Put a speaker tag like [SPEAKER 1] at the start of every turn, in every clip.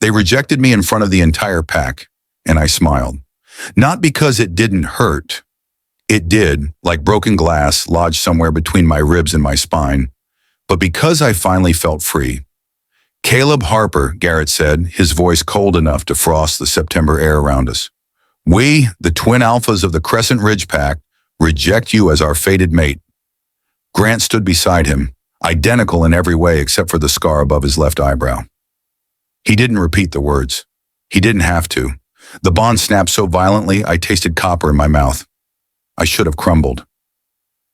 [SPEAKER 1] They rejected me in front of the entire pack, and I smiled. Not because it didn't hurt. It did, like broken glass lodged somewhere between my ribs and my spine, but because I finally felt free. "Caleb Harper," Garrett said, his voice cold enough to frost the September air around us. "We, the twin alphas of the Crescent Ridge Pack, reject you as our fated mate." Grant stood beside him, identical in every way except for the scar above his left eyebrow. He didn't repeat the words. He didn't have to. The bond snapped so violently I tasted copper in my mouth. I should have crumbled.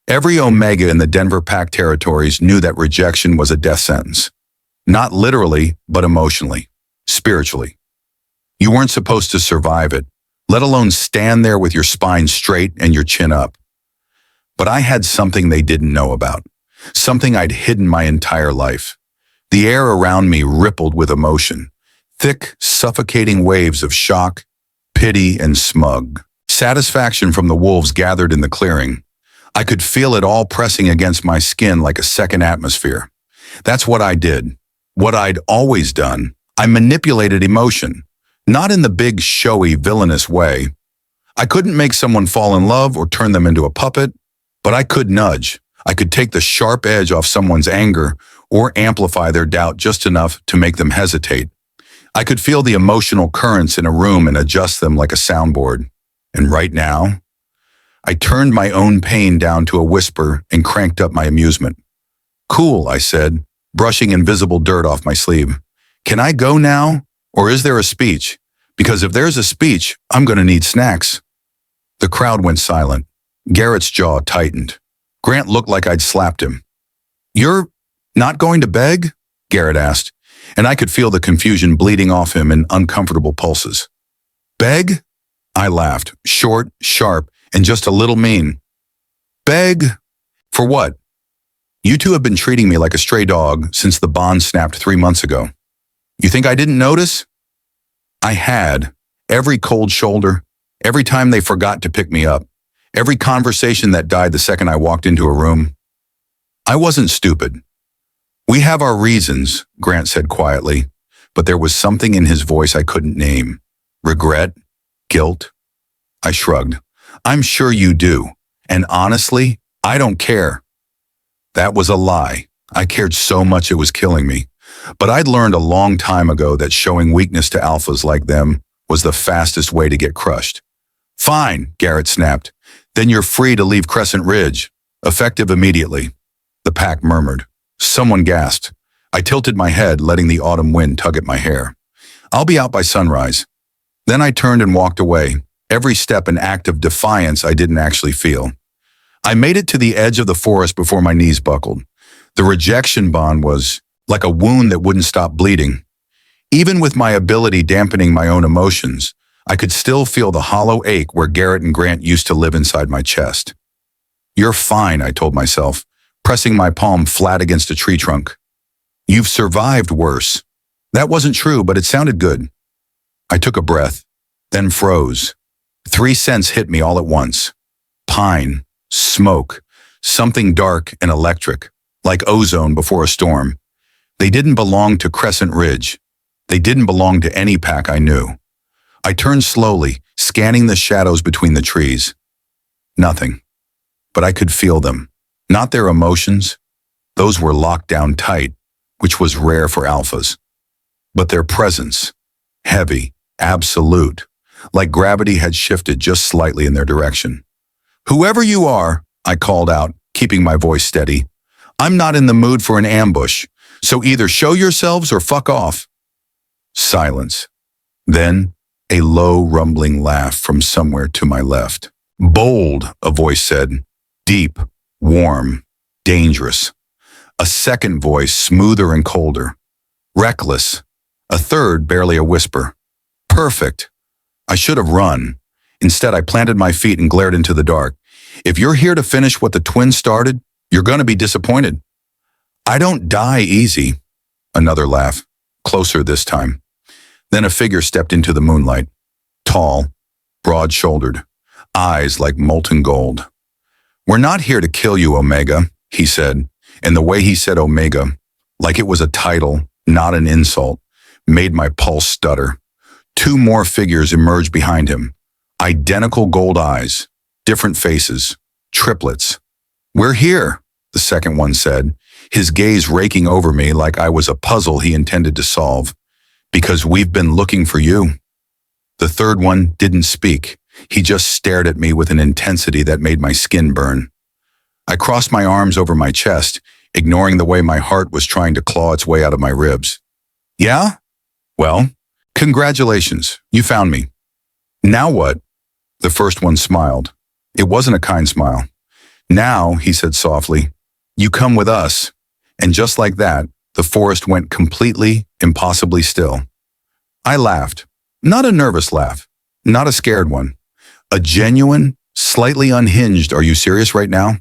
[SPEAKER 1] Every Omega in the Denver Pack territories knew that rejection was a death sentence. Not literally, but emotionally, spiritually. You weren't supposed to survive it, let alone stand there with your spine straight and your chin up. But I had something they didn't know about, something I'd hidden my entire life. The air around me rippled with emotion, thick, suffocating waves of shock, pity, and smug. Satisfaction from the wolves gathered in the clearing. I could feel it all pressing against my skin like a second atmosphere. That's what I did, what I'd always done. I manipulated emotion, not in the big, showy, villainous way. I couldn't make someone fall in love or turn them into a puppet, but I could nudge. I could take the sharp edge off someone's anger or amplify their doubt just enough to make them hesitate. I could feel the emotional currents in a room and adjust them like a soundboard. And right now, I turned my own pain down to a whisper and cranked up my amusement. "Cool," I said, brushing invisible dirt off my sleeve. "Can I go now? Or is there a speech? Because if there's a speech, I'm going to need snacks." The crowd went silent. Garrett's jaw tightened. Grant looked like I'd slapped him. "You're not going to beg?" Garrett asked, and I could feel the confusion bleeding off him in uncomfortable pulses. "Beg?" I laughed, short, sharp, and just a little mean. "Beg? For what? You two have been treating me like a stray dog since the bond snapped 3 months ago. You think I didn't notice?" I had. Every cold shoulder, every time they forgot to pick me up, every conversation that died the second I walked into a room. I wasn't stupid. "We have our reasons," Grant said quietly, but there was something in his voice I couldn't name. Regret? Guilt? I shrugged. "I'm sure you do. And honestly, I don't care." That was a lie. I cared so much it was killing me. But I'd learned a long time ago that showing weakness to alphas like them was the fastest way to get crushed. "Fine," Garrett snapped. "Then you're free to leave Crescent Ridge. Effective immediately." The pack murmured. Someone gasped. I tilted my head, letting the autumn wind tug at my hair. "I'll be out by sunrise." Then I turned and walked away, every step an act of defiance I didn't actually feel. I made it to the edge of the forest before my knees buckled. The rejection bond was like a wound that wouldn't stop bleeding. Even with my ability dampening my own emotions, I could still feel the hollow ache where Garrett and Grant used to live inside my chest. "You're fine," I told myself, pressing my palm flat against a tree trunk. "You've survived worse." That wasn't true, but it sounded good. I took a breath, then froze. 3 scents hit me all at once. Pine, smoke, something dark and electric, like ozone before a storm. They didn't belong to Crescent Ridge. They didn't belong to any pack I knew. I turned slowly, scanning the shadows between the trees. Nothing. But I could feel them. Not their emotions. Those were locked down tight, which was rare for alphas. But their presence, heavy, absolute, like gravity had shifted just slightly in their direction. "Whoever you are," I called out, keeping my voice steady, "I'm not in the mood for an ambush, so either show yourselves or fuck off." Silence. Then, a low, rumbling laugh from somewhere to my left. "Bold," a voice said. "Deep, warm, dangerous." A second voice, smoother and colder. "Reckless." A third, barely a whisper. "Perfect." I should have run. Instead, I planted my feet and glared into the dark. "If you're here to finish what the twins started, you're going to be disappointed." "I don't die easy." Another laugh, closer this time. Then a figure stepped into the moonlight. Tall, broad-shouldered, eyes like molten gold. "We're not here to kill you, Omega," he said, and the way he said Omega, like it was a title, not an insult, made my pulse stutter. Two more figures emerged behind him. Identical gold eyes, different faces, triplets. "We're here," the second one said, his gaze raking over me like I was a puzzle he intended to solve. "Because we've been looking for you." The third one didn't speak. He just stared at me with an intensity that made my skin burn. I crossed my arms over my chest, ignoring the way my heart was trying to claw its way out of my ribs. "Yeah? Well, congratulations, you found me. Now what?" The first one smiled. It wasn't a kind smile. "Now," he said softly, "you come with us." And just like that, the forest went completely, impossibly still. I laughed. Not a nervous laugh. Not a scared one. A genuine, slightly unhinged, "Are you serious right now?"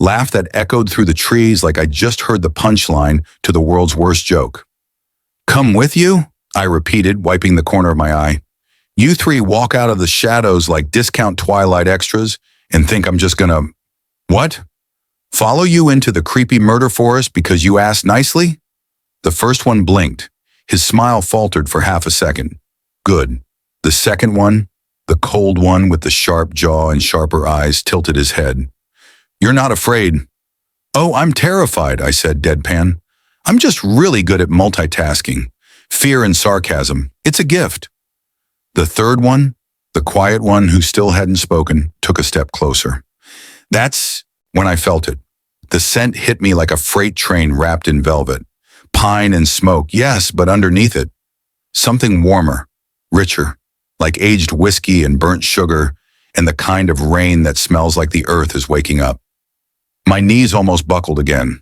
[SPEAKER 1] laugh that echoed through the trees like I just heard the punchline to the world's worst joke. "Come with you?" I repeated, wiping the corner of my eye. "You three walk out of the shadows like discount Twilight extras and think I'm just gonna, what? Follow you into the creepy murder forest because you asked nicely?" The first one blinked. His smile faltered for half a second. Good. The second one, the cold one with the sharp jaw and sharper eyes, tilted his head. "You're not afraid?" "Oh, I'm terrified," I said deadpan. "I'm just really good at multitasking. Fear and sarcasm. It's a gift." The third one, the quiet one who still hadn't spoken, took a step closer. That's when I felt it. The scent hit me like a freight train wrapped in velvet. Pine and smoke, yes, but underneath it, something warmer, richer, like aged whiskey and burnt sugar, and the kind of rain that smells like the earth is waking up. My knees almost buckled again.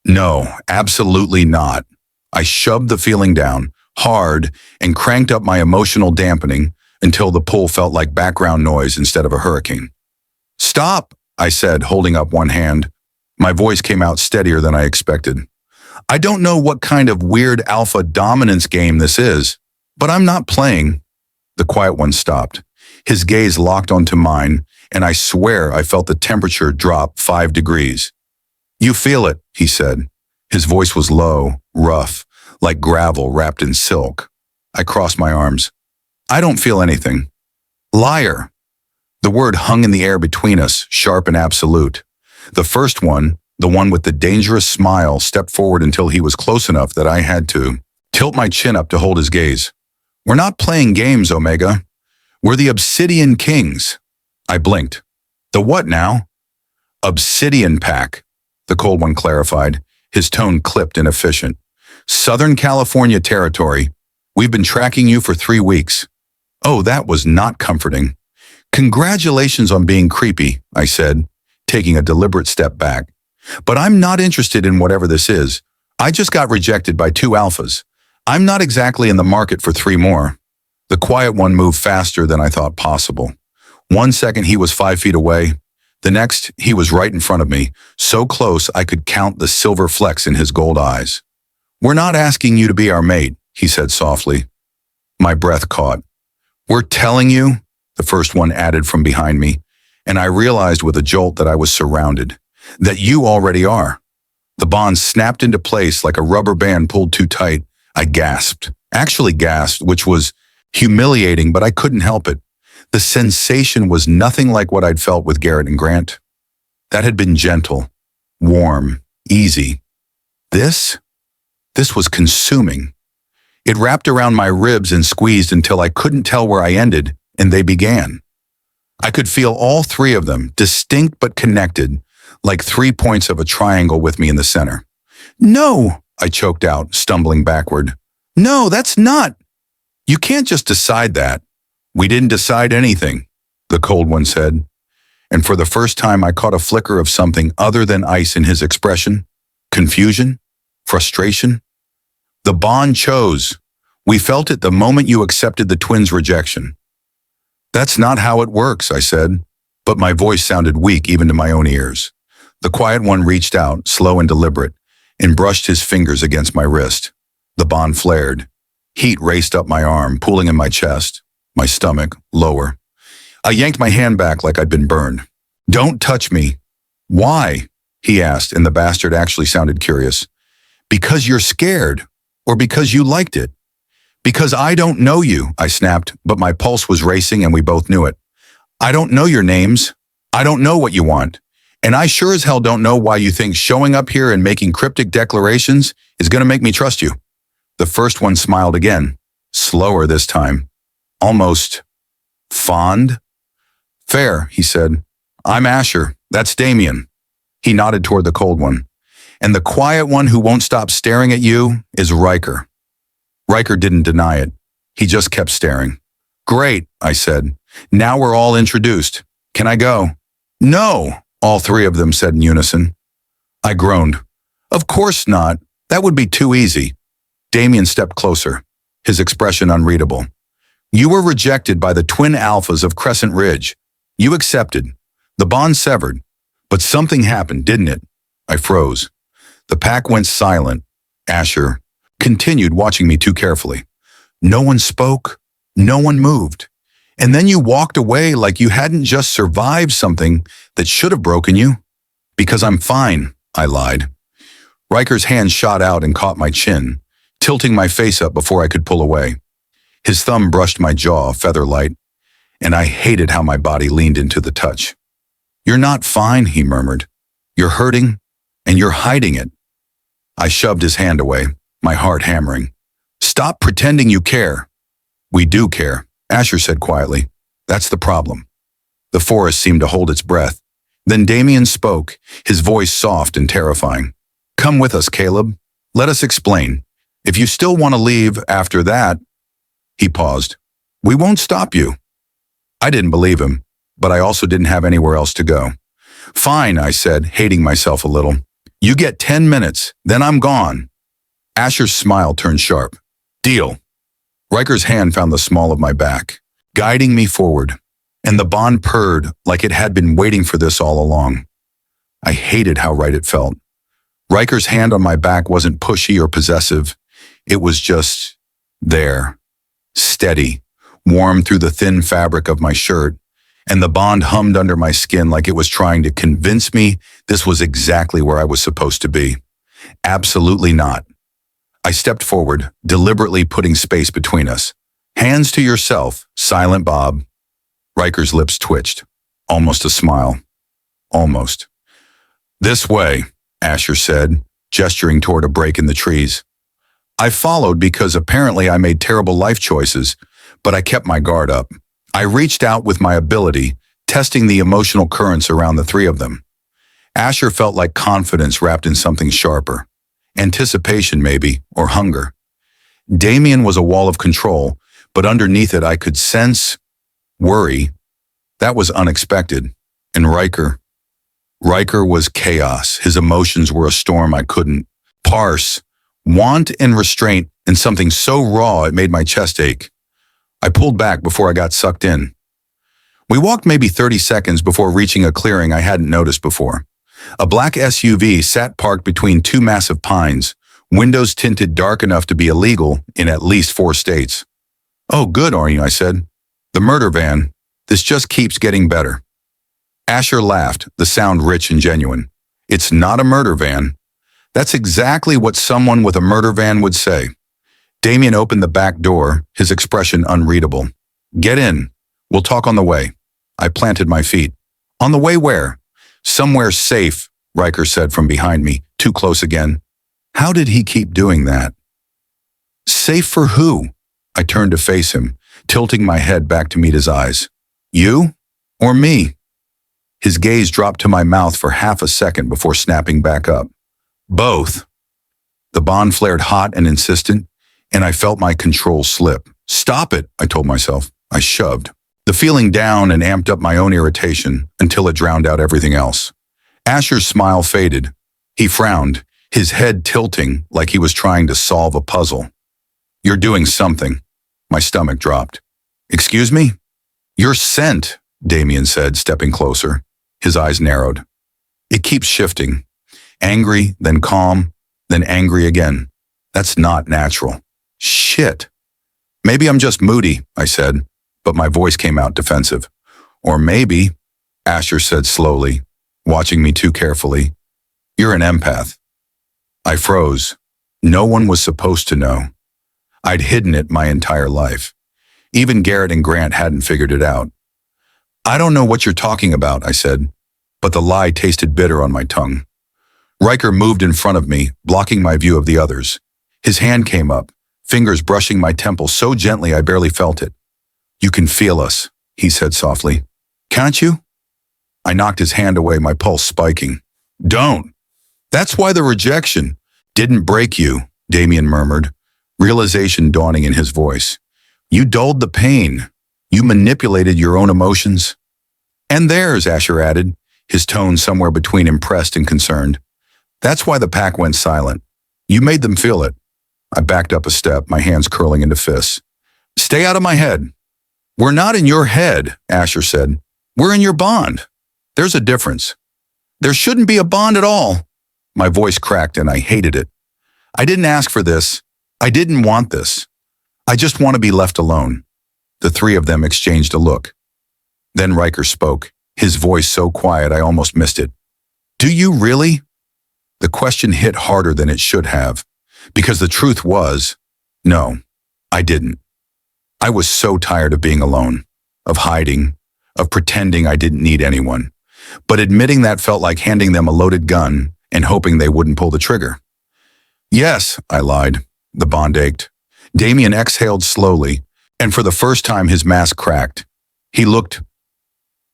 [SPEAKER 1] No, absolutely not. I shoved the feeling down, hard, and cranked up my emotional dampening until the pull felt like background noise instead of a hurricane. "Stop," I said, holding up one hand. My voice came out steadier than I expected. "I don't know what kind of weird alpha dominance game this is, but I'm not playing." The quiet one stopped. His gaze locked onto mine, and I swear I felt the temperature drop 5 degrees. "You feel it," he said. His voice was low, rough, like gravel wrapped in silk. I crossed my arms. "I don't feel anything." "Liar." The word hung in the air between us, sharp and absolute. The first one, the one with the dangerous smile, stepped forward until he was close enough that I had to tilt my chin up to hold his gaze. "We're not playing games, Omega. We're the Obsidian Kings." I blinked. "The what now?" "Obsidian Pack," the cold one clarified, his tone clipped and efficient. "Southern California territory. We've been tracking you for 3 weeks." Oh, that was not comforting. "Congratulations on being creepy," I said, taking a deliberate step back. "But I'm not interested in whatever this is. I just got rejected by 2 alphas. I'm not exactly in the market for 3 more. The quiet one moved faster than I thought possible. 1 second he was 5 feet away. The next, he was right in front of me, so close I could count the silver flecks in his gold eyes. "We're not asking you to be our mate," he said softly. My breath caught. "We're telling you," the first one added from behind me, and I realized with a jolt that I was surrounded, "that you already are." The bond snapped into place like a rubber band pulled too tight. I gasped, actually gasped, which was humiliating, but I couldn't help it. The sensation was nothing like what I'd felt with Garrett and Grant. That had been gentle, warm, easy. This was consuming. It wrapped around my ribs and squeezed until I couldn't tell where I ended, and they began. I could feel all 3 of them, distinct but connected, like 3 points of a triangle with me in the center. "No," I choked out, stumbling backward. "No, that's not. You can't just decide that." "We didn't decide anything," the cold one said. And for the first time, I caught a flicker of something other than ice in his expression. Confusion? Frustration? "The bond chose. We felt it the moment you accepted the twins' rejection." "That's not how it works," I said, but my voice sounded weak even to my own ears. The quiet one reached out, slow and deliberate, and brushed his fingers against my wrist. The bond flared. Heat raced up my arm, pooling in my chest, my stomach, lower. I yanked my hand back like I'd been burned. "Don't touch me." "Why?" he asked, and the bastard actually sounded curious. "Because you're scared, or because you liked it." Because I don't know you, I snapped, but my pulse was racing and we both knew it. I don't know your names. I don't know what you want. And I sure as hell don't know why you think showing up here and making cryptic declarations is going to make me trust you. The first one smiled again, slower this time, almost fond. Fair, he said. I'm Asher. That's Damien. He nodded toward the cold one. And the quiet one who won't stop staring at you is Riker. Riker didn't deny it. He just kept staring. Great, I said. Now we're all introduced. Can I go? No, all three of them said in unison. I groaned. Of course not. That would be too easy. Damien stepped closer, his expression unreadable. You were rejected by the twin alphas of Crescent Ridge. You accepted. The bond severed. But something happened, didn't it? I froze. The pack went silent. Asher continued watching me too carefully. No one spoke. No one moved. And then you walked away like you hadn't just survived something that should have broken you. Because I'm fine, I lied. Riker's hand shot out and caught my chin, tilting my face up before I could pull away. His thumb brushed my jaw, feather-light, and I hated how my body leaned into the touch. You're not fine, he murmured. You're hurting, and you're hiding it. I shoved his hand away, my heart hammering. Stop pretending you care. We do care, Asher said quietly. That's the problem. The forest seemed to hold its breath. Then Damien spoke, his voice soft and terrifying. Come with us, Caleb. Let us explain. If you still want to leave after that, he paused. We won't stop you. I didn't believe him, but I also didn't have anywhere else to go. Fine, I said, hating myself a little. You get 10 minutes, then I'm gone. Asher's smile turned sharp. Deal. Riker's hand found the small of my back, guiding me forward, and the bond purred like it had been waiting for this all along. I hated how right it felt. Riker's hand on my back wasn't pushy or possessive. It was just there, steady, warm through the thin fabric of my shirt, and the bond hummed under my skin like it was trying to convince me this was exactly where I was supposed to be. Absolutely not. I stepped forward, deliberately putting space between us. Hands to yourself, Silent Bob. Riker's lips twitched. Almost a smile. Almost. This way, Asher said, gesturing toward a break in the trees. I followed because apparently I made terrible life choices, but I kept my guard up. I reached out with my ability, testing the emotional currents around the three of them. Asher felt like confidence wrapped in something sharper. Anticipation, maybe, or hunger. Damien was a wall of control, but underneath it I could sense worry. That was unexpected. And Riker was chaos. His emotions were a storm I couldn't parse. Want and restraint, and something so raw it made my chest ache. I pulled back before I got sucked in. We walked maybe 30 seconds before reaching a clearing I hadn't noticed before. A black SUV sat parked between two massive pines, windows tinted dark enough to be illegal in at least 4 states. Oh, good, aren't you? I said. The murder van. This just keeps getting better. Asher laughed, the sound rich and genuine. It's not a murder van. That's exactly what someone with a murder van would say. Damien opened the back door, his expression unreadable. Get in. We'll talk on the way. I planted my feet. On the way where? Somewhere safe, Riker said from behind me, too close again. How did he keep doing that? Safe for who? I turned to face him, tilting my head back to meet his eyes. You or me? His gaze dropped to my mouth for half a second before snapping back up. Both. The bond flared hot and insistent, and I felt my control slip. Stop it, I told myself. I shoved. The feeling down and amped up my own irritation until it drowned out everything else. Asher's smile faded. He frowned, his head tilting like he was trying to solve a puzzle. You're doing something. My stomach dropped. Excuse me? You're sent, Damien said, stepping closer. His eyes narrowed. It keeps shifting. Angry, then calm, then angry again. That's not natural. Shit. Maybe I'm just moody, I said, but my voice came out defensive. Or maybe, Asher said slowly, watching me too carefully, you're an empath. I froze. No one was supposed to know. I'd hidden it my entire life. Even Garrett and Grant hadn't figured it out. I don't know what you're talking about, I said, but the lie tasted bitter on my tongue. Riker moved in front of me, blocking my view of the others. His hand came up, fingers brushing my temple so gently I barely felt it. You can feel us, he said softly. Can't you? I knocked his hand away, my pulse spiking. Don't. That's why the rejection didn't break you, Damien murmured, realization dawning in his voice. You dulled the pain. You manipulated your own emotions. And theirs, Asher added, his tone somewhere between impressed and concerned. That's why the pack went silent. You made them feel it. I backed up a step, my hands curling into fists. Stay out of my head. We're not in your head, Asher said. We're in your bond. There's a difference. There shouldn't be a bond at all. My voice cracked and I hated it. I didn't ask for this. I didn't want this. I just want to be left alone. The three of them exchanged a look. Then Riker spoke, his voice so quiet I almost missed it. Do you really? The question hit harder than it should have, because the truth was, no, I didn't. I was so tired of being alone, of hiding, of pretending I didn't need anyone. But admitting that felt like handing them a loaded gun and hoping they wouldn't pull the trigger. Yes, I lied. The bond ached. Damien exhaled slowly, and for the first time his mask cracked. He looked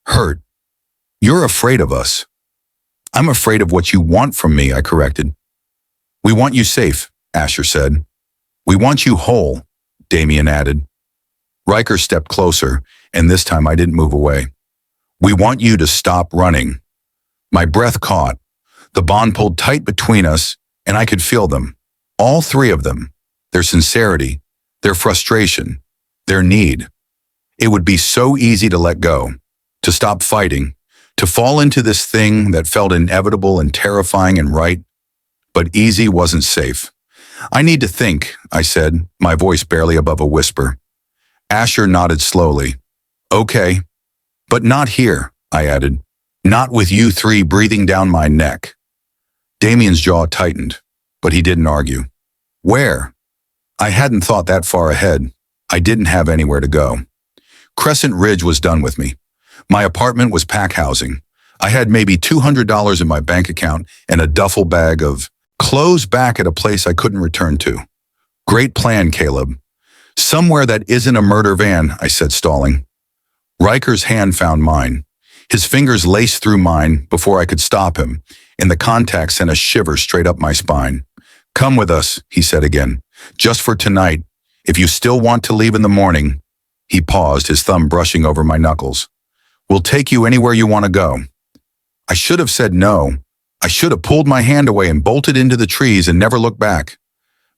[SPEAKER 1] hurt. You're afraid of us. I'm afraid of what you want from me, I corrected. We want you safe, Asher said. We want you whole, Damien added. Riker stepped closer, and this time I didn't move away. We want you to stop running. My breath caught. The bond pulled tight between us, and I could feel them. All three of them. Their sincerity, their frustration, their need. It would be so easy to let go, to stop fighting, to fall into this thing that felt inevitable and terrifying and right. But easy wasn't safe. I need to think, I said, my voice barely above a whisper. Asher nodded slowly. Okay, but not here, I added. Not with you three breathing down my neck. Damien's jaw tightened, but he didn't argue. Where? I hadn't thought that far ahead. I didn't have anywhere to go. Crescent Ridge was done with me. My apartment was pack housing. I had maybe $200 in my bank account and a duffel bag of clothes back at a place I couldn't return to. Great plan, Caleb. Somewhere that isn't a murder van, I said, stalling. Riker's hand found mine. His fingers laced through mine before I could stop him, and the contact sent a shiver straight up my spine. Come with us, he said again. Just for tonight. If you still want to leave in the morning. He paused, his thumb brushing over my knuckles. We'll take you anywhere you want to go. I should have said no. I should have pulled my hand away and bolted into the trees and never looked back.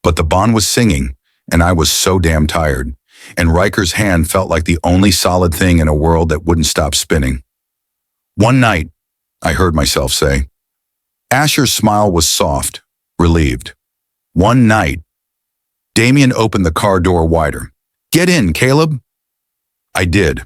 [SPEAKER 1] But the bond was singing, and I was so damn tired, and Riker's hand felt like the only solid thing in a world that wouldn't stop spinning. One night, I heard myself say. Asher's smile was soft, relieved. One night. Damien opened the car door wider. Get in, Caleb. I did,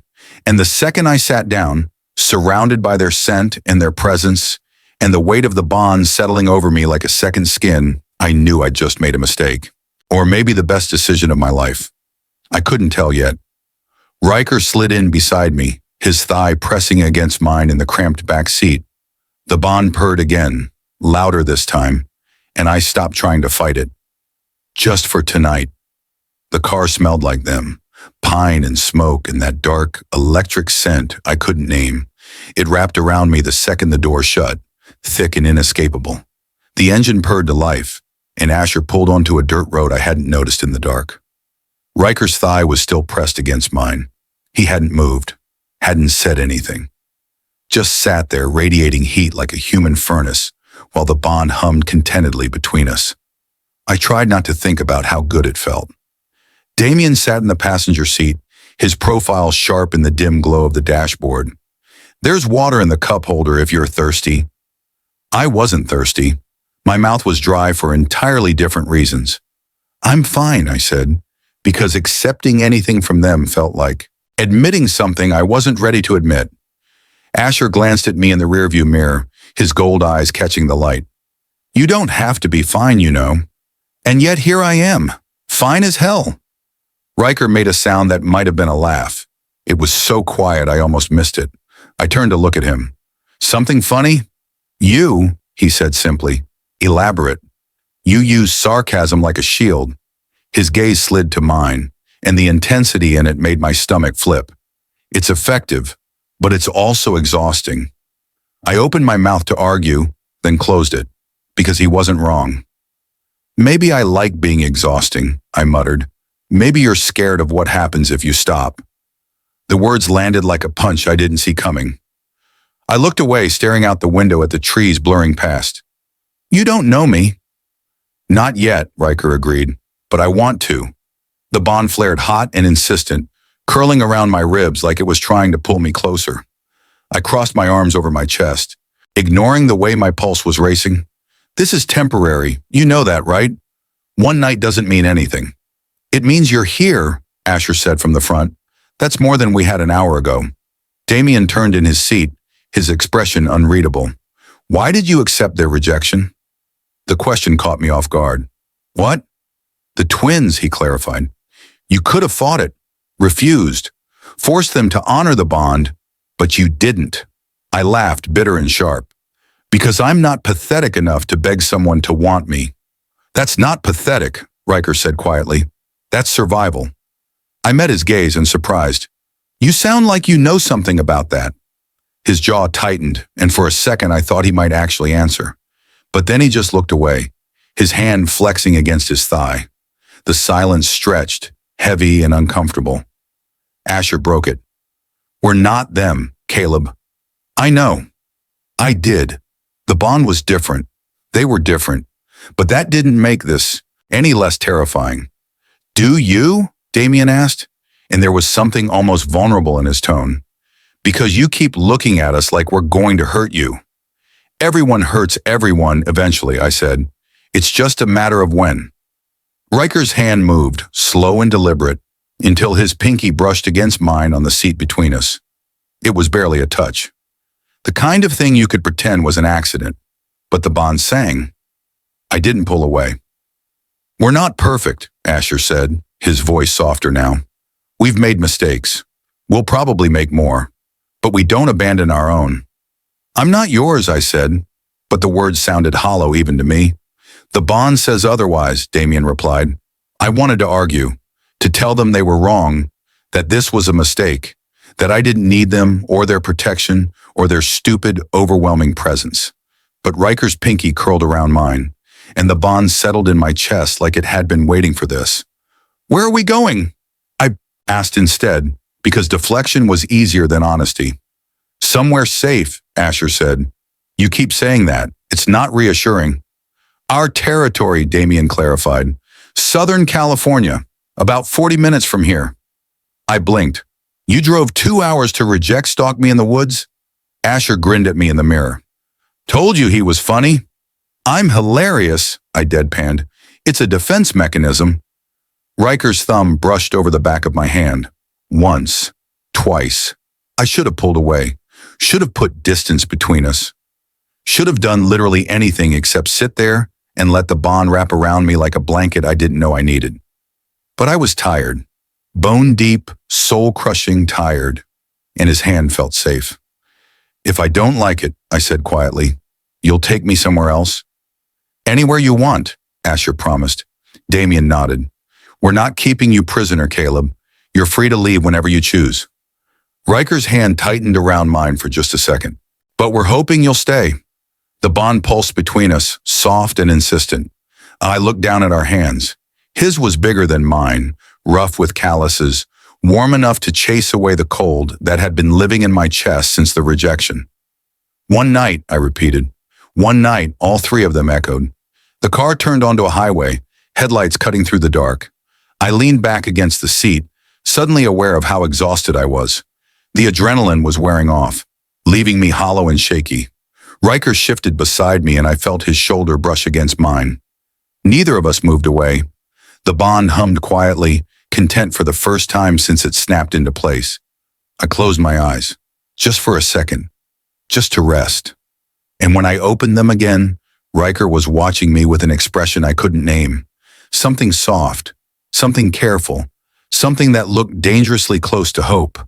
[SPEAKER 1] and the second I sat down, surrounded by their scent and their presence, and the weight of the bond settling over me like a second skin, I knew I'd just made a mistake. Or maybe the best decision of my life. I couldn't tell yet. Riker slid in beside me, his thigh pressing against mine in the cramped back seat. The bond purred again, louder this time, and I stopped trying to fight it. Just for tonight. The car smelled like them, pine and smoke and that dark, electric scent I couldn't name. It wrapped around me the second the door shut, thick and inescapable. The engine purred to life, and Asher pulled onto a dirt road I hadn't noticed in the dark. Riker's thigh was still pressed against mine. He hadn't moved, hadn't said anything. Just sat there radiating heat like a human furnace, while the bond hummed contentedly between us. I tried not to think about how good it felt. Damien sat in the passenger seat, his profile sharp in the dim glow of the dashboard. There's water in the cup holder if you're thirsty. I wasn't thirsty. My mouth was dry for entirely different reasons. I'm fine, I said, because accepting anything from them felt like admitting something I wasn't ready to admit. Asher glanced at me in the rearview mirror, his gold eyes catching the light. You don't have to be fine, you know. And yet here I am, Fine as hell. Riker made a sound that might have been a laugh. It was so quiet I almost missed it. I turned to look at him. Something funny? You, he said simply. Elaborate. You use sarcasm like a shield. His gaze slid to mine, and the intensity in it made my stomach flip. It's effective, but it's also exhausting. I opened my mouth to argue, then closed it, because he wasn't wrong. Maybe I like being exhausting, I muttered. Maybe you're scared of what happens if you stop. The words landed like a punch I didn't see coming. I looked away, staring out the window at the trees blurring past. You don't know me. Not yet, Riker agreed, but I want to. The bond flared hot and insistent, curling around my ribs like it was trying to pull me closer. I crossed my arms over my chest, ignoring the way my pulse was racing. This is temporary, you know that, right? One night doesn't mean anything. It means you're here, Asher said from the front. That's more than we had an hour ago. Damien turned in his seat, his expression unreadable. Why did you accept their rejection? The question caught me off guard. What? The twins, he clarified. You could have fought it, refused, forced them to honor the bond, but you didn't. I laughed, bitter and sharp. Because I'm not pathetic enough to beg someone to want me. That's not pathetic, Riker said quietly. That's survival. I met his gaze and surprised. You sound like you know something about that. His jaw tightened, and for a second I thought he might actually answer. But then he just looked away, his hand flexing against his thigh. The silence stretched, heavy and uncomfortable. Asher broke it. We're not them, Caleb. I know. I did. The bond was different. They were different. But that didn't make this any less terrifying. Do you? Damien asked, and there was something almost vulnerable in his tone. Because you keep looking at us like we're going to hurt you. Everyone hurts everyone eventually, I said. It's just a matter of when. Riker's hand moved, slow and deliberate, until his pinky brushed against mine on the seat between us. It was barely a touch. The kind of thing you could pretend was an accident, but the bond sang. I didn't pull away. We're not perfect, Asher said, his voice softer now. We've made mistakes. We'll probably make more, but we don't abandon our own. I'm not yours, I said, but the words sounded hollow even to me. The bond says otherwise, Damien replied. I wanted to argue, to tell them they were wrong, that this was a mistake, that I didn't need them or their protection or their stupid, overwhelming presence. But Riker's pinky curled around mine, and the bond settled in my chest like it had been waiting for this. Where are we going? I asked instead, because deflection was easier than honesty. Somewhere safe, Asher said. You keep saying that. It's not reassuring. Our territory, Damien clarified. Southern California, about 40 minutes from here. I blinked. You drove 2 hours to reject stalk me in the woods? Asher grinned at me in the mirror. Told you he was funny. I'm hilarious, I deadpanned. It's a defense mechanism. Riker's thumb brushed over the back of my hand. Once. Twice. I should have pulled away. Should have put distance between us. Should have done literally anything except sit there and let the bond wrap around me like a blanket I didn't know I needed. But I was tired. Bone deep, soul-crushing tired, and his hand felt safe. If I don't like it, I said quietly, you'll take me somewhere else? Anywhere you want, Asher promised. Damien nodded. We're not keeping you prisoner, Caleb. You're free to leave whenever you choose. Riker's hand tightened around mine for just a second. But we're hoping you'll stay. The bond pulsed between us, soft and insistent. I looked down at our hands. His was bigger than mine, rough with calluses, warm enough to chase away the cold that had been living in my chest since the rejection. One night, I repeated. One night, all three of them echoed. The car turned onto a highway, headlights cutting through the dark. I leaned back against the seat, suddenly aware of how exhausted I was. The adrenaline was wearing off, leaving me hollow and shaky. Riker shifted beside me and I felt his shoulder brush against mine. Neither of us moved away. The bond hummed quietly, content for the first time since it snapped into place. I closed my eyes, just for a second, just to rest. And when I opened them again, Riker was watching me with an expression I couldn't name. Something soft, something careful, something that looked dangerously close to hope.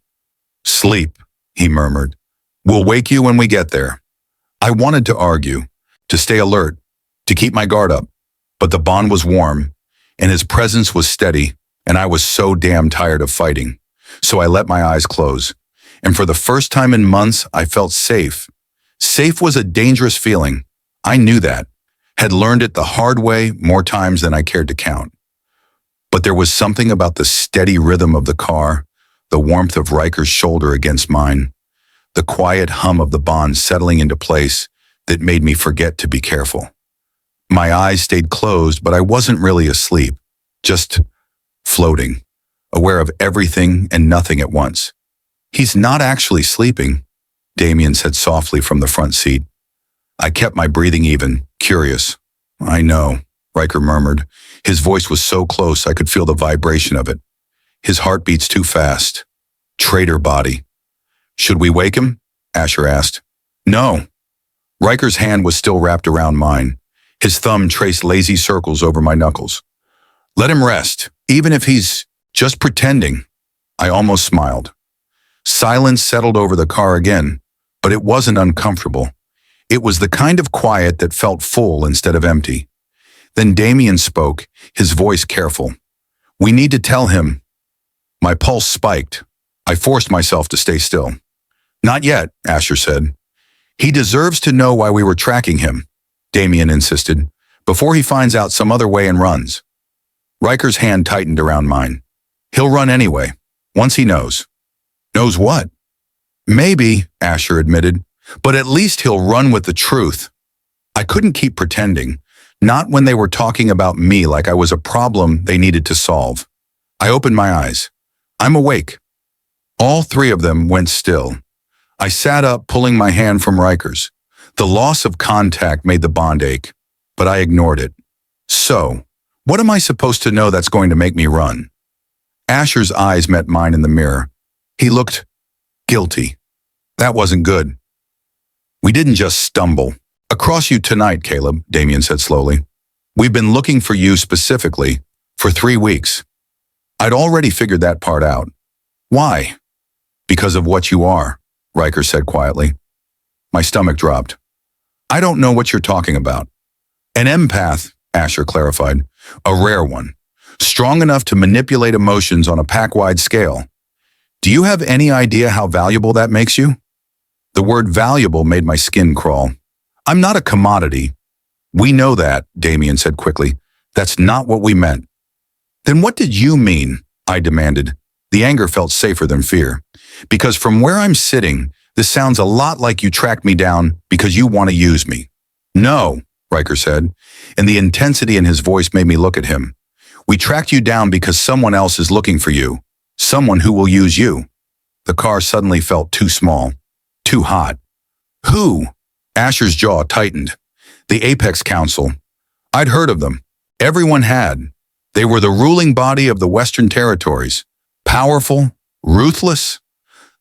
[SPEAKER 1] Sleep, he murmured. We'll wake you when we get there. I wanted to argue, to stay alert, to keep my guard up, but the bond was warm, and his presence was steady, and I was so damn tired of fighting. So I let my eyes close, and for the first time in months, I felt safe. Safe was a dangerous feeling. I knew that, had learned it the hard way more times than I cared to count. But there was something about the steady rhythm of the car, the warmth of Riker's shoulder against mine, the quiet hum of the bond settling into place that made me forget to be careful. My eyes stayed closed, but I wasn't really asleep, just floating, aware of everything and nothing at once. He's not actually sleeping, Damien said softly from the front seat. I kept my breathing even, curious. I know, Riker murmured. His voice was so close I could feel the vibration of it. His heart beats too fast. Traitor body. Should we wake him? Asher asked. No. Riker's hand was still wrapped around mine. His thumb traced lazy circles over my knuckles. Let him rest, even if he's just pretending. I almost smiled. Silence settled over the car again, but it wasn't uncomfortable. It was the kind of quiet that felt full instead of empty. Then Damien spoke, his voice careful. We need to tell him. My pulse spiked. I forced myself to stay still. Not yet, Asher said. He deserves to know why we were tracking him, Damien insisted, before he finds out some other way and runs. Riker's hand tightened around mine. He'll run anyway, once he knows. Knows what? Maybe, Asher admitted, but at least he'll run with the truth. I couldn't keep pretending, not when they were talking about me like I was a problem they needed to solve. I opened my eyes. I'm awake. All three of them went still. I sat up, pulling my hand from Riker's. The loss of contact made the bond ache, but I ignored it. So, what am I supposed to know that's going to make me run? Asher's eyes met mine in the mirror. He looked guilty. That wasn't good. We didn't just stumble. Across you tonight, Caleb, Damien said slowly. We've been looking for you specifically for 3 weeks. I'd already figured that part out. Why? Because of what you are, Riker said quietly. My stomach dropped. I don't know what you're talking about. An empath, Asher clarified. A rare one. Strong enough to manipulate emotions on a pack-wide scale. Do you have any idea how valuable that makes you? The word valuable made my skin crawl. I'm not a commodity. We know that, Damien said quickly. That's not what we meant. Then what did you mean? I demanded. The anger felt safer than fear. Because from where I'm sitting, this sounds a lot like you tracked me down because you want to use me. No, Riker said, and the intensity in his voice made me look at him. We tracked you down because someone else is looking for you. Someone who will use you. The car suddenly felt too small. Too hot. Who? Asher's jaw tightened. The Apex Council. I'd heard of them. Everyone had. They were the ruling body of the Western Territories. Powerful, ruthless,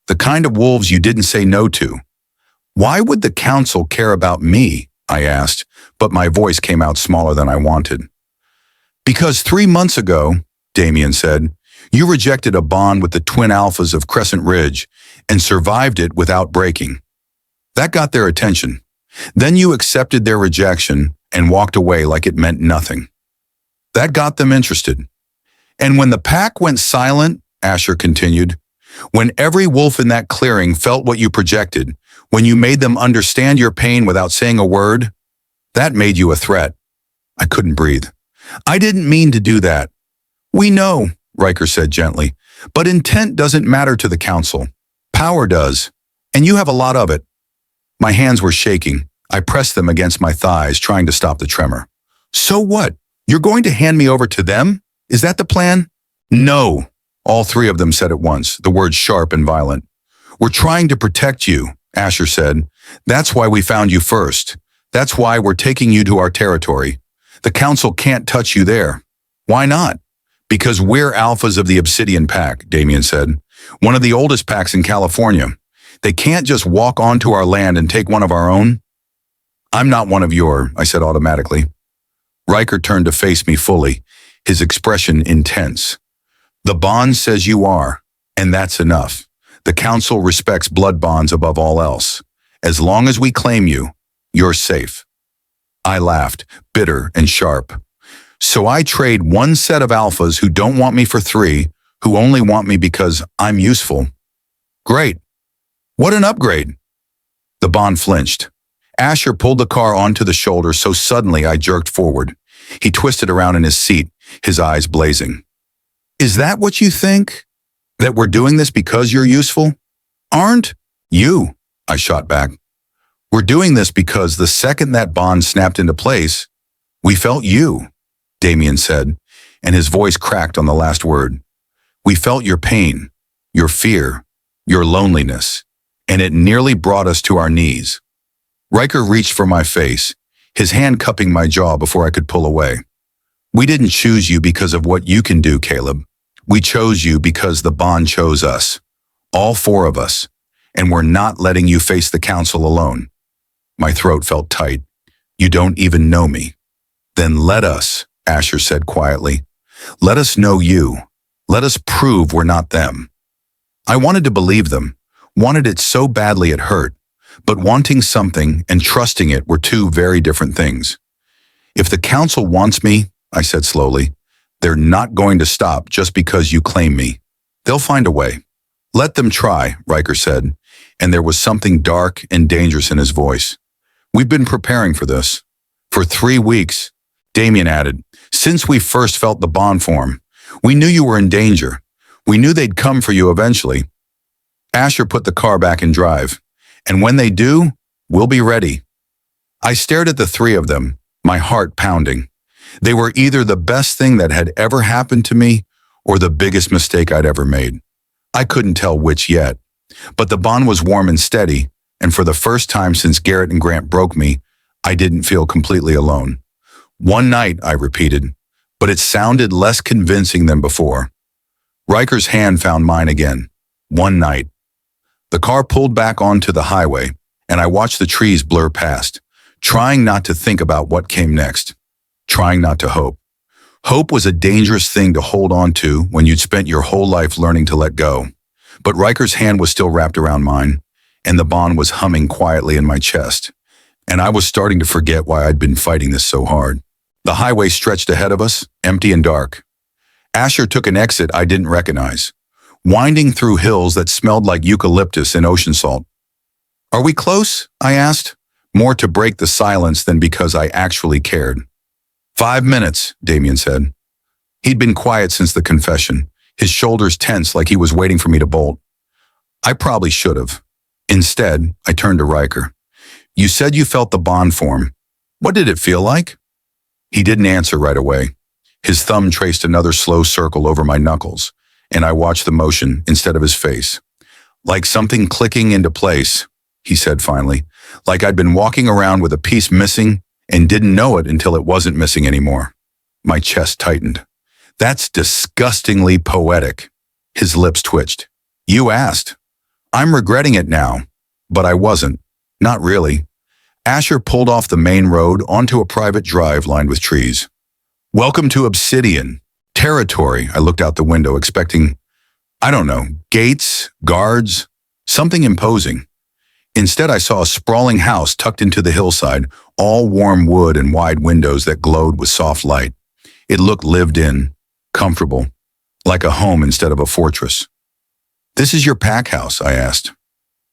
[SPEAKER 1] the kind of wolves you didn't say no to. Why would the Council care about me? I asked, but my voice came out smaller than I wanted. Because 3 months ago, Damien said, you rejected a bond with the twin alphas of Crescent Ridge and survived it without breaking. That got their attention. Then you accepted their rejection and walked away like it meant nothing. That got them interested. And when the pack went silent, Asher continued, when every wolf in that clearing felt what you projected, when you made them understand your pain without saying a word, that made you a threat. I couldn't breathe. I didn't mean to do that. We know, Riker said gently, but intent doesn't matter to the Council. Power does, and you have a lot of it. My hands were shaking. I pressed them against my thighs, trying to stop the tremor. So what? You're going to hand me over to them? Is that the plan? No, all three of them said at once, the words sharp and violent. We're trying to protect you, Asher said. That's why we found you first. That's why we're taking you to our territory. The Council can't touch you there. Why not? Because we're alphas of the Obsidian Pack, Damien said. One of the oldest packs in California. They can't just walk onto our land and take one of our own. I'm not one of your, I said automatically. Riker turned to face me fully. his expression intense. The bond says you are, and that's enough. The council respects blood bonds above all else. As long as we claim you, you're safe. I laughed, bitter and sharp. So I trade one set of alphas who don't want me for three, who only want me because I'm useful. Great. What an upgrade. The bond flinched. Asher pulled the car onto the shoulder so suddenly I jerked forward. He twisted around in his seat, his eyes blazing. Is that what you think? That we're doing this because you're useful? Aren't you? I shot back. We're doing this because the second that bond snapped into place, we felt you, Damien said, and his voice cracked on the last word. We felt your pain, your fear, your loneliness, and it nearly brought us to our knees. Riker reached for my face, his hand cupping my jaw before I could pull away. We didn't choose you because of what you can do, Caleb. We chose you because the bond chose us, all four of us, and we're not letting you face the council alone. My throat felt tight. You don't even know me. Then let us, Asher said quietly. Let us know you. Let us prove we're not them. I wanted to believe them, wanted it so badly it hurt, but wanting something and trusting it were two very different things. If the council wants me, I said slowly, they're not going to stop just because you claim me. They'll find a way. Let them try, Riker said, and there was something dark and dangerous in his voice. We've been preparing for this. For 3 weeks, Damien added, since we first felt the bond form. We knew you were in danger. We knew they'd come for you eventually. Asher put the car back in drive. And when they do, we'll be ready. I stared at the three of them, my heart pounding. They were either the best thing that had ever happened to me or the biggest mistake I'd ever made. I couldn't tell which yet, but the bond was warm and steady, and for the first time since Garrett and Grant broke me, I didn't feel completely alone. One night, I repeated, but it sounded less convincing than before. Riker's hand found mine again. One night. The car pulled back onto the highway, and I watched the trees blur past, trying not to think about what came next, trying not to hope. Hope was a dangerous thing to hold on to when you'd spent your whole life learning to let go. But Riker's hand was still wrapped around mine, and the bond was humming quietly in my chest. And I was starting to forget why I'd been fighting this so hard. The highway stretched ahead of us, empty and dark. Asher took an exit I didn't recognize, winding through hills that smelled like eucalyptus and ocean salt. Are we close? I asked, more to break the silence than because I actually cared. 5 minutes, Damien said. He'd been quiet since the confession, his shoulders tense like he was waiting for me to bolt. I probably should have. Instead, I turned to Riker. You said you felt the bond form. What did it feel like? He didn't answer right away. His thumb traced another slow circle over my knuckles, and I watched the motion instead of his face. Like something clicking into place, he said finally, like I'd been walking around with a piece missing and didn't know it until it wasn't missing anymore. My chest tightened. That's disgustingly poetic. His lips twitched. You asked. I'm regretting it now, but I wasn't. Not really. Asher pulled off the main road onto a private drive lined with trees. Welcome to Obsidian territory. I looked out the window expecting, I don't know, gates, guards, something imposing. Instead, I saw a sprawling house tucked into the hillside, all warm wood and wide windows that glowed with soft light. It looked lived in, comfortable, like a home instead of a fortress. This is your pack house, I asked.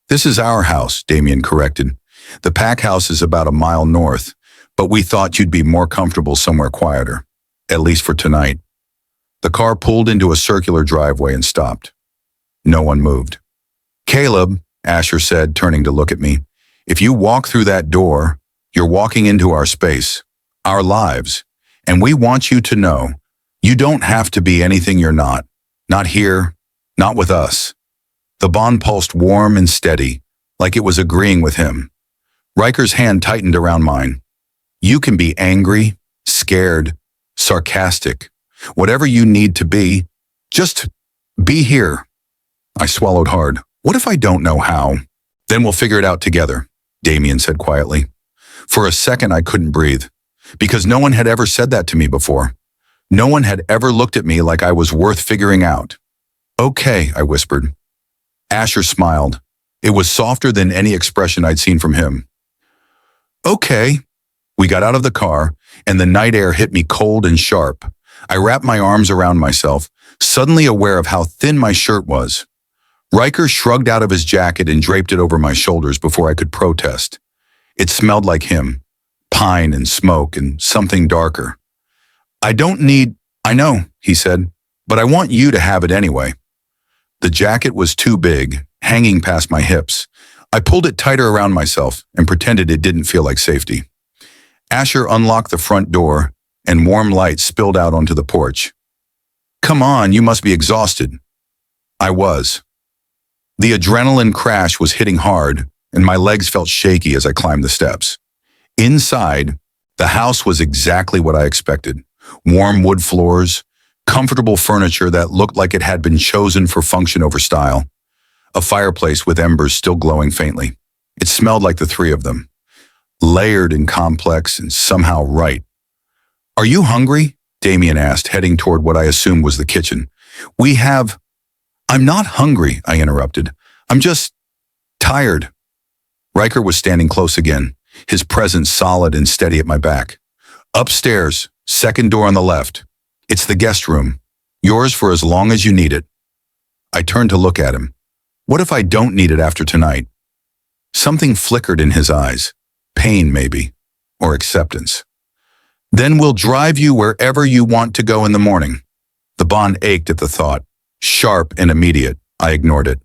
[SPEAKER 1] This is our house, Damien corrected. The pack house is about a mile north, but we thought you'd be more comfortable somewhere quieter, at least for tonight. The car pulled into a circular driveway and stopped. No one moved. Caleb, Asher said, turning to look at me, if you walk through that door, you're walking into our space, our lives, and we want you to know you don't have to be anything you're not. Not here, not with us. The bond pulsed warm and steady, like it was agreeing with him. Riker's hand tightened around mine. You can be angry, scared, sarcastic, whatever you need to be. Just be here. I swallowed hard. What if I don't know how? Then we'll figure it out together, Damien said quietly. For a second, I couldn't breathe, because no one had ever said that to me before. No one had ever looked at me like I was worth figuring out. Okay, I whispered. Asher smiled. It was softer than any expression I'd seen from him. Okay. We got out of the car, and the night air hit me cold and sharp. I wrapped my arms around myself, suddenly aware of how thin my shirt was. Riker shrugged out of his jacket and draped it over my shoulders before I could protest. It smelled like him, pine and smoke and something darker. I know, he said, but I want you to have it anyway. The jacket was too big, hanging past my hips. I pulled it tighter around myself and pretended it didn't feel like safety. Asher unlocked the front door, and warm light spilled out onto the porch. Come on, you must be exhausted. I was. The adrenaline crash was hitting hard, and my legs felt shaky as I climbed the steps. Inside, the house was exactly what I expected. Warm wood floors, comfortable furniture that looked like it had been chosen for function over style. A fireplace with embers still glowing faintly. It smelled like the three of them. Layered and complex and somehow right. Are you hungry? Damien asked, heading toward what I assumed was the kitchen. I'm not hungry, I interrupted. I'm just tired. Riker was standing close again, his presence solid and steady at my back. Upstairs, second door on the left. It's the guest room. Yours for as long as you need it. I turned to look at him. What if I don't need it after tonight? Something flickered in his eyes. Pain, maybe, or acceptance. Then we'll drive you wherever you want to go in the morning. The bond ached at the thought. Sharp and immediate, I ignored it.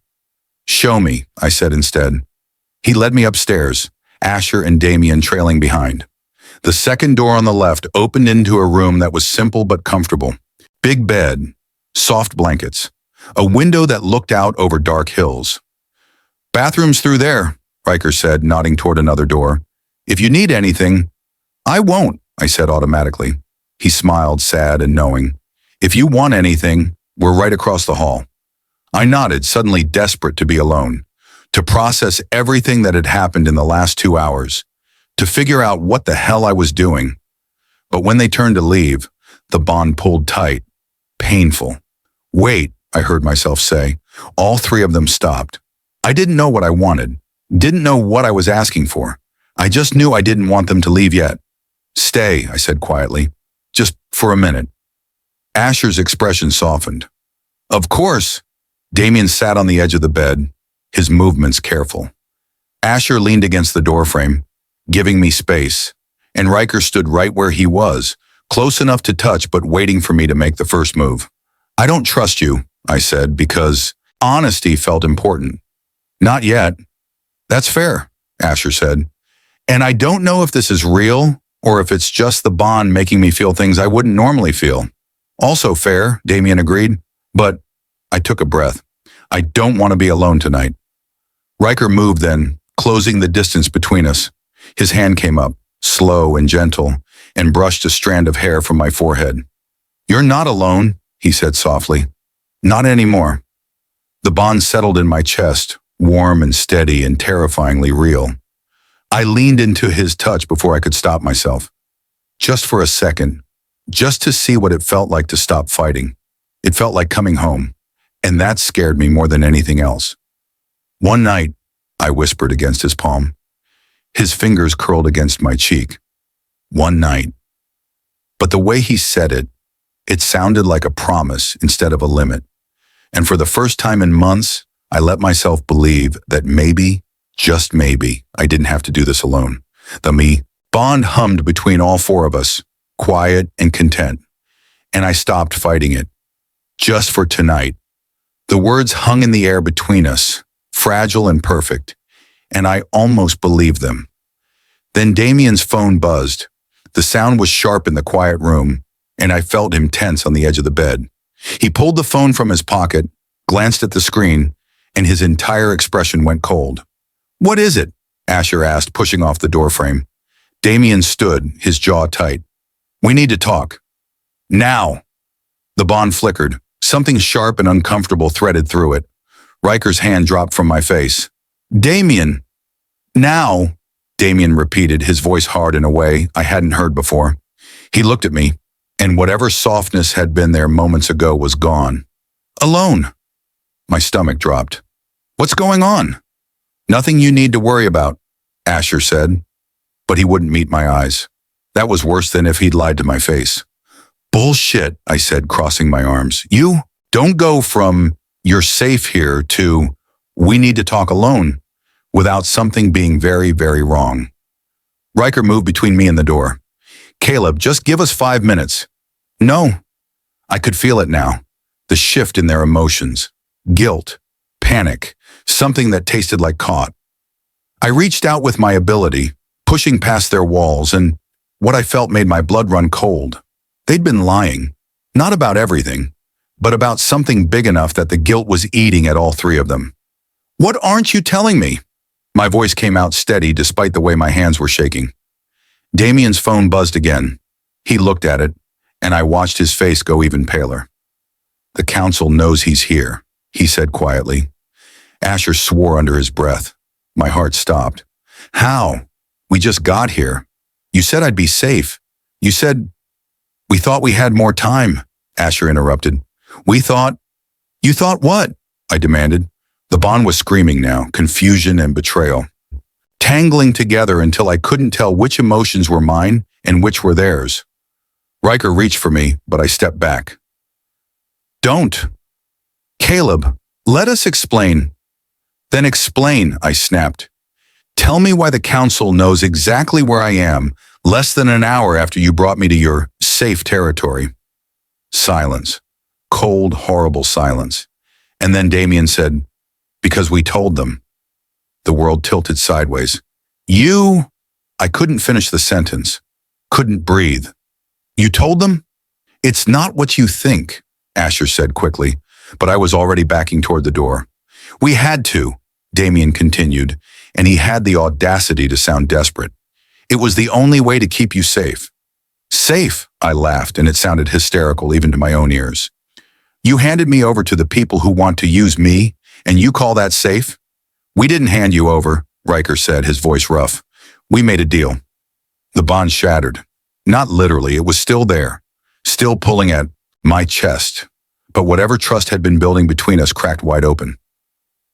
[SPEAKER 1] Show me, I said instead. He led me upstairs, Asher and Damien trailing behind. The second door on the left opened into a room that was simple but comfortable. Big bed, soft blankets, a window that looked out over dark hills. Bathroom's through there, Riker said, nodding toward another door. If you need anything, I won't, I said automatically. He smiled, sad and knowing. If you want anything, we're right across the hall. I nodded, suddenly desperate to be alone, to process everything that had happened in the last 2 hours, to figure out what the hell I was doing. But when they turned to leave, the bond pulled tight, painful. Wait, I heard myself say. All three of them stopped. I didn't know what I wanted, didn't know what I was asking for. I just knew I didn't want them to leave yet. Stay, I said quietly, just for a minute. Asher's expression softened. Of course. Damien sat on the edge of the bed, his movements careful. Asher leaned against the doorframe, giving me space, and Riker stood right where he was, close enough to touch but waiting for me to make the first move. I don't trust you, I said, because honesty felt important. Not yet. That's fair, Asher said. And I don't know if this is real or if it's just the bond making me feel things I wouldn't normally feel. Also fair, Damien agreed, but I took a breath. I don't want to be alone tonight. Riker moved then, closing the distance between us. His hand came up, slow and gentle, and brushed a strand of hair from my forehead. You're not alone, he said softly. Not anymore. The bond settled in my chest, warm and steady and terrifyingly real. I leaned into his touch before I could stop myself. Just for a second, just to see what it felt like to stop fighting. It felt like coming home, and that scared me more than anything else. One night, I whispered against his palm. His fingers curled against my cheek. One night. But the way he said it, it sounded like a promise instead of a limit. And for the first time in months, I let myself believe that maybe, just maybe, I didn't have to do this alone. The bond hummed between all four of us, quiet and content. And I stopped fighting it. Just for tonight. The words hung in the air between us, fragile and perfect, and I almost believed them. Then Damien's phone buzzed. The sound was sharp in the quiet room, and I felt him tense on the edge of the bed. He pulled the phone from his pocket, glanced at the screen, and his entire expression went cold. What is it? Asher asked, pushing off the doorframe. Damien stood, his jaw tight. We need to talk. Now. The bond flickered. Something sharp and uncomfortable threaded through it. Riker's hand dropped from my face. Damien! Now, Damien repeated, his voice hard in a way I hadn't heard before. He looked at me, and whatever softness had been there moments ago was gone. Alone. My stomach dropped. What's going on? Nothing you need to worry about, Asher said, but he wouldn't meet my eyes. That was worse than if he'd lied to my face. Bullshit, I said, crossing my arms. You don't go from you're safe here to we need to talk alone without something being very, very wrong. Riker moved between me and the door. Caleb, just give us 5 minutes. No. I could feel it now. The shift in their emotions. Guilt. Panic. Something that tasted like caught. I reached out with my ability, pushing past their walls, and what I felt made my blood run cold. They'd been lying. Not about everything, but about something big enough that the guilt was eating at all three of them. What aren't you telling me? My voice came out steady despite the way my hands were shaking. Damien's phone buzzed again. He looked at it, and I watched his face go even paler. The council knows he's here, he said quietly. Asher swore under his breath. My heart stopped. How? We just got here. You said I'd be safe. You said... We thought we had more time, Asher interrupted. We thought... You thought what? I demanded. The bond was screaming now, confusion and betrayal. Tangling together until I couldn't tell which emotions were mine and which were theirs. Riker reached for me, but I stepped back. Don't. Caleb, let us explain. Then explain, I snapped. Tell me why the council knows exactly where I am less than an hour after you brought me to your safe territory. Silence. Cold, horrible silence. And then Damien said, because we told them. The world tilted sideways. You... I couldn't finish the sentence. Couldn't breathe. You told them? It's not what you think, Asher said quickly, but I was already backing toward the door. We had to, Damien continued, and he had the audacity to sound desperate. It was the only way to keep you safe. Safe, I laughed, and it sounded hysterical even to my own ears. You handed me over to the people who want to use me, and you call that safe? We didn't hand you over, Riker said, his voice rough. We made a deal. The bond shattered. Not literally, it was still there, still pulling at my chest. But whatever trust had been building between us cracked wide open.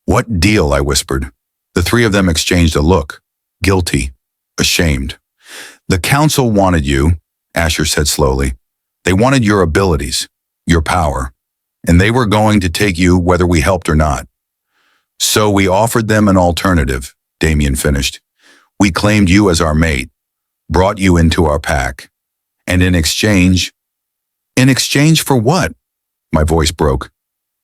[SPEAKER 1] What deal, I whispered. The three of them exchanged a look. Guilty. Ashamed. The council wanted you, Asher said slowly. They wanted your abilities, your power, and they were going to take you whether we helped or not. So we offered them an alternative, Damien finished. We claimed you as our mate, brought you into our pack. And in exchange for what? My voice broke.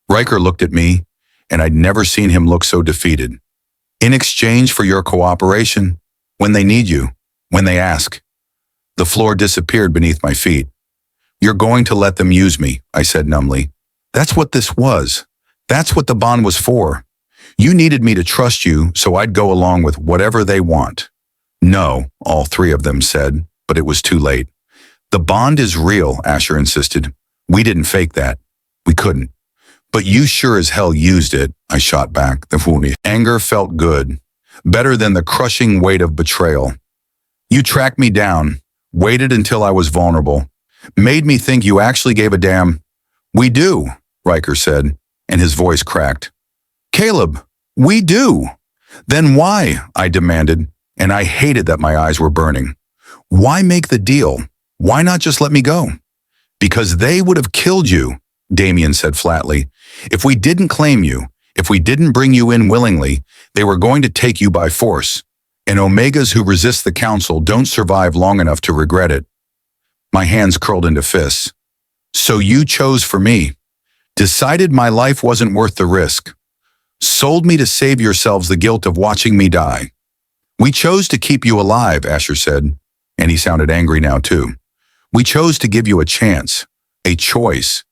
[SPEAKER 1] Riker looked at me, and I'd never seen him look so defeated. In exchange for your cooperation, when they need you, when they ask. The floor disappeared beneath my feet. You're going to let them use me, I said numbly. That's what this was. That's what the bond was for. You needed me to trust you, so I'd go along with whatever they want. No, all three of them said, but it was too late. The bond is real, Asher insisted. We didn't fake that. We couldn't. But you sure as hell used it, I shot back. The anger felt good. Better than the crushing weight of betrayal. You tracked me down, waited until I was vulnerable, made me think you actually gave a damn. We do, Riker said, and his voice cracked. Caleb, we do. Then why? I demanded, and I hated that my eyes were burning. Why make the deal? Why not just let me go? Because they would have killed you, Damien said flatly. If we didn't claim you, if we didn't bring you in willingly, they were going to take you by force. And Omegas who resist the council don't survive long enough to regret it. My hands curled into fists. So you chose for me. Decided my life wasn't worth the risk. Sold me to save yourselves the guilt of watching me die. We chose to keep you alive, Asher said, and he sounded angry now too. We chose to give you a chance, a choice,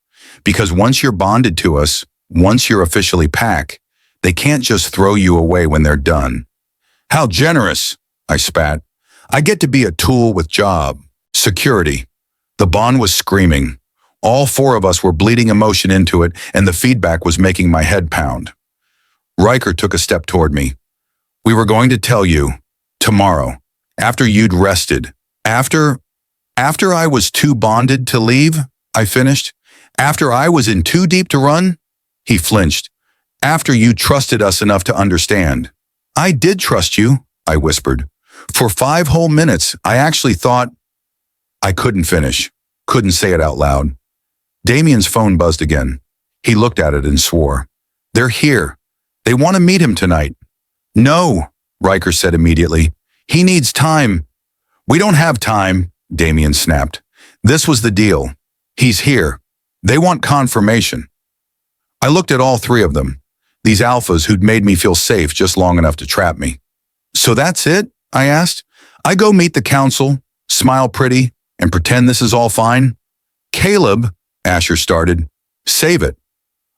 [SPEAKER 1] because once you're bonded to us, once you're officially pack, they can't just throw you away when they're done. How generous, I spat. I get to be a tool with job, security. The bond was screaming. All four of us were bleeding emotion into it, and the feedback was making my head pound. Riker took a step toward me. We were going to tell you, tomorrow, after you'd rested, after... After I was too bonded to leave, I finished. After I was in too deep to run, he flinched. After you trusted us enough to understand. I did trust you, I whispered. For 5 whole minutes, I actually thought. I couldn't finish, couldn't say it out loud. Damien's phone buzzed again. He looked at it and swore. They're here. They want to meet him tonight. No, Riker said immediately. He needs time. We don't have time, Damien snapped. This was the deal. He's here. They want confirmation. I looked at all 3 of them, these alphas who'd made me feel safe just long enough to trap me. So that's it? I asked. I go meet the council, smile pretty, and pretend this is all fine? Caleb, Asher started. Save it.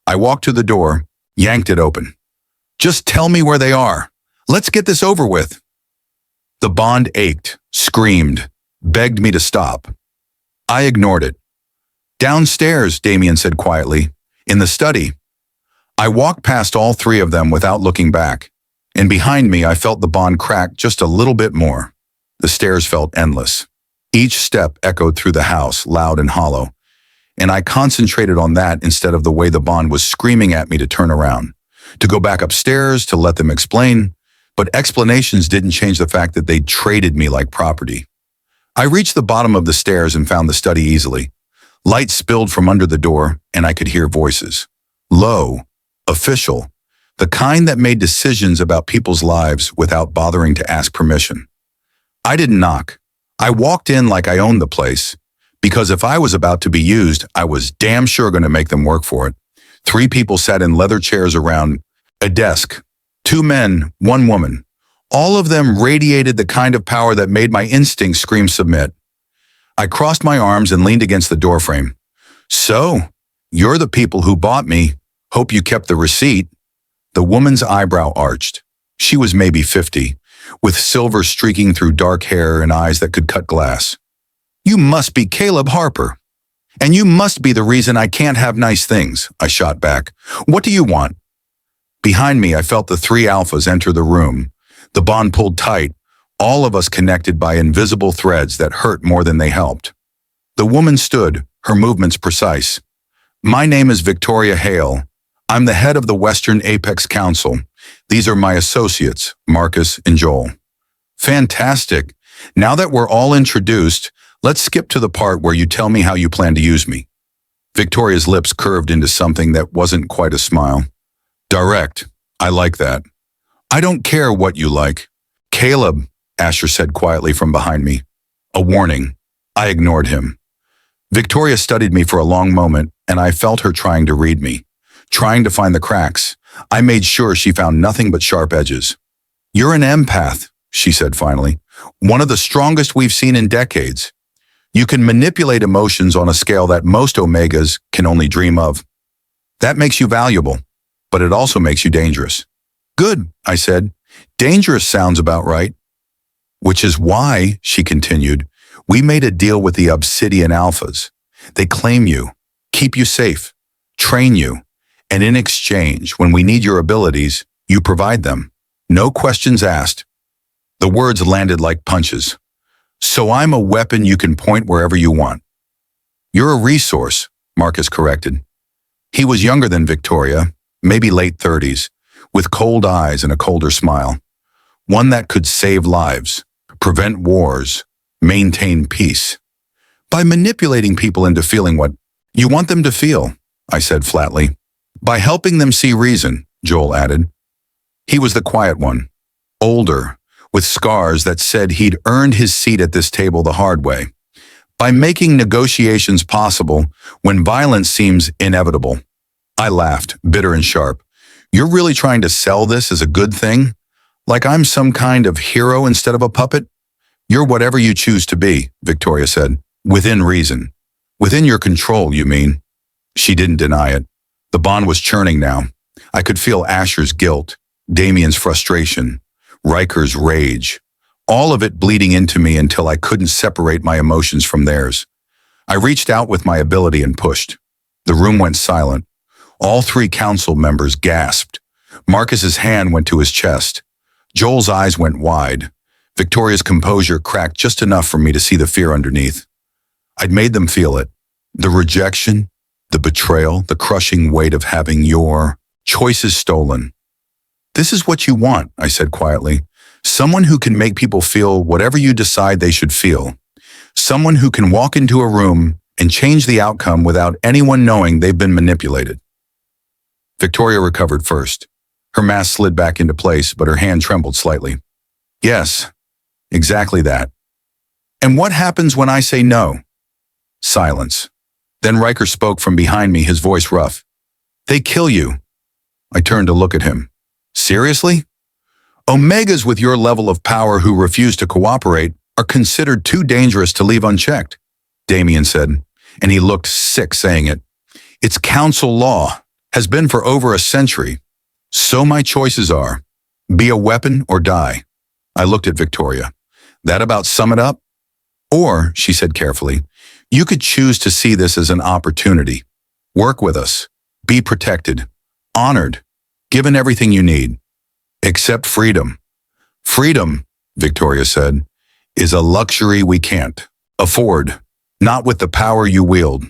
[SPEAKER 1] I walked to the door, yanked it open. Just tell me where they are. Let's get this over with. The bond ached, screamed, begged me to stop. I ignored it. Downstairs, Damien said quietly, in the study. I walked past all 3 of them without looking back, and behind me I felt the bond crack just a little bit more. The stairs felt endless. Each step echoed through the house, loud and hollow, and I concentrated on that instead of the way the bond was screaming at me to turn around, to go back upstairs, to let them explain, but explanations didn't change the fact that they'd traded me like property. I reached the bottom of the stairs and found the study easily. Light spilled from under the door, and I could hear voices. Low, official, the kind that made decisions about people's lives without bothering to ask permission. I didn't knock. I walked in like I owned the place, because if I was about to be used, I was damn sure going to make them work for it. 3 people sat in leather chairs around a desk. 2 men, 1 woman. All of them radiated the kind of power that made my instincts scream submit. I crossed my arms and leaned against the doorframe. So, you're the people who bought me. Hope you kept the receipt. The woman's eyebrow arched. She was maybe 50, with silver streaking through dark hair and eyes that could cut glass. You must be Caleb Harper. And you must be the reason I can't have nice things, I shot back. What do you want? Behind me, I felt the 3 alphas enter the room. The bond pulled tight, all of us connected by invisible threads that hurt more than they helped. The woman stood, her movements precise. My name is Victoria Hale. I'm the head of the Western Apex Council. These are my associates, Marcus and Joel. Fantastic. Now that we're all introduced, let's skip to the part where you tell me how you plan to use me. Victoria's lips curved into something that wasn't quite a smile. Direct. I like that. I don't care what you like. Caleb, Asher said quietly from behind me. A warning. I ignored him. Victoria studied me for a long moment, and I felt her trying to read me, trying to find the cracks. I made sure she found nothing but sharp edges. You're an empath, she said finally. One of the strongest we've seen in decades. You can manipulate emotions on a scale that most Omegas can only dream of. That makes you valuable, but it also makes you dangerous. Good, I said. Dangerous sounds about right. Which is why, she continued, we made a deal with the Obsidian Alphas. They claim you, keep you safe, train you, and in exchange, when we need your abilities, you provide them. No questions asked. The words landed like punches. So I'm a weapon you can point wherever you want. You're a resource, Marcus corrected. He was younger than Victoria, maybe late 30s, with cold eyes and a colder smile. One that could save lives, prevent wars, maintain peace. By manipulating people into feeling what you want them to feel, I said flatly. By helping them see reason, Joel added. He was the quiet one, older, with scars that said he'd earned his seat at this table the hard way. By making negotiations possible when violence seems inevitable. I laughed, bitter and sharp. You're really trying to sell this as a good thing? Like I'm some kind of hero instead of a puppet? You're whatever you choose to be, Victoria said. Within reason. Within your control, you mean? She didn't deny it. The bond was churning now. I could feel Asher's guilt, Damien's frustration, Riker's rage, all of it bleeding into me until I couldn't separate my emotions from theirs. I reached out with my ability and pushed. The room went silent. All 3 council members gasped. Marcus's hand went to his chest. Joel's eyes went wide. Victoria's composure cracked just enough for me to see the fear underneath. I'd made them feel it. The rejection, the betrayal, the crushing weight of having your choices stolen. This is what you want, I said quietly. Someone who can make people feel whatever you decide they should feel. Someone who can walk into a room and change the outcome without anyone knowing they've been manipulated. Victoria recovered first. Her mask slid back into place, but her hand trembled slightly. Yes, exactly that. And what happens when I say no? Silence. Then Riker spoke from behind me, his voice rough. They kill you. I turned to look at him. Seriously? Omegas with your level of power who refuse to cooperate are considered too dangerous to leave unchecked, Damien said, and he looked sick saying it. It's council law, has been for over a century. So my choices are, be a weapon or die. I looked at Victoria. That about sum it up? Or, she said carefully, you could choose to see this as an opportunity. Work with us. Be protected. Honored. Given everything you need. Except freedom. Freedom, Victoria said, is a luxury we can't afford, not with the power you wield.